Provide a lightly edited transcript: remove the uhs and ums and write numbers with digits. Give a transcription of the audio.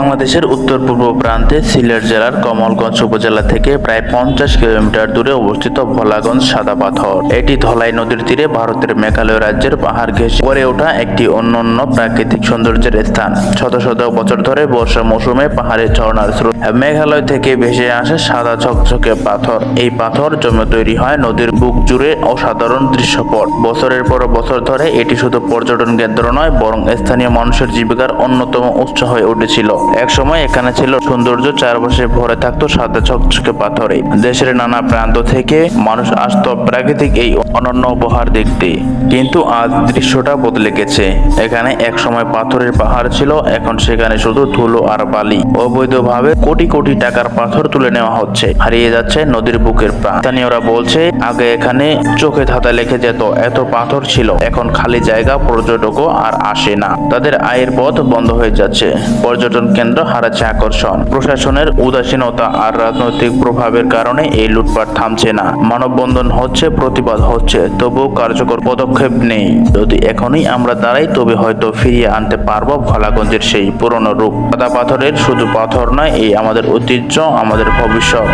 বাংলাদেশের উত্তর পূর্ব প্রান্তে সিলেট জেলার কমলগঞ্জ উপজেলা থেকে প্রায় 50 কিলোমিটার দূরে অবস্থিত ভোলাগঞ্জ সাদা পাথর। এটি ধলাই নদীর তীরে ভারতের মেঘালয় রাজ্যের পাহাড় ঘেঁষে গড়ে ওঠা একটি অনন্য প্রাকৃতিক সৌন্দর্যের স্থান। শত শত বছর ধরে বর্ষা মৌসুমে পাহাড়ের ঝর্ণার স্রোত মেঘালয় থেকে ভেসে আসে সাদা ঝকঝকে পাথর। এই পাথর জমে তৈরি হয় নদীর বুক জুড়ে অসাধারণ দৃশ্যপট। বছরের পর বছর ধরে এটি শুধু পর্যটন কেন্দ্র নয়, বরং স্থানীয় মানুষের জীবিকার অন্যতম উৎস হয়ে উঠেছিল। একসময় এখানে ছিল সৌন্দর্য, চারপাশে ভরে থাকতো সাদা ঝকঝকে পাথরে। দেশের নানা প্রান্ত থেকে মানুষ আসতো প্রাকৃতিক এই অনন্য উপহার দেখতে। কিন্তু আজ দৃশ্যটা বদলে গেছে। এখানে একসময় পাথরের পাহাড় ছিল, এখন সেখানে শুধু ধুলো আর বালি। অবৈধভাবে কোটি কোটি টাকার পাথর তুলে নেওয়া হচ্ছে, হারিয়ে যাচ্ছে নদীর বুকের প্রাণ। স্থানীয়রা বলছে, আগে এখানে চোখে ধাঁধা লেগে যেত, এত পাথর ছিল। এখন খালি জায়গা, পর্যটকও আর আসে না। তাদের আয়ের পথ বন্ধ হয়ে যাচ্ছে। পর্যটন কেন্দ্র হারাচ্ছে আকর্ষণ। প্রশাসনের উদাসীনতা আর রাজনৈতিক প্রভাবের কারণে এই লুটপাট থামছে না। মানববন্ধন হচ্ছে, প্রতিবাদ হচ্ছে, তবুও কার্যকর পদক্ষেপ নেই। যদি এখনই আমরা দাঁড়াই, তবে হয়তো ফিরিয়ে আনতে পারবো ভোলাগঞ্জের সেই পুরনো রূপ। সাদা পাথরের শুধু পাথর নয়, এই আমাদের ঐতিহ্য, আমাদের ভবিষ্যৎ।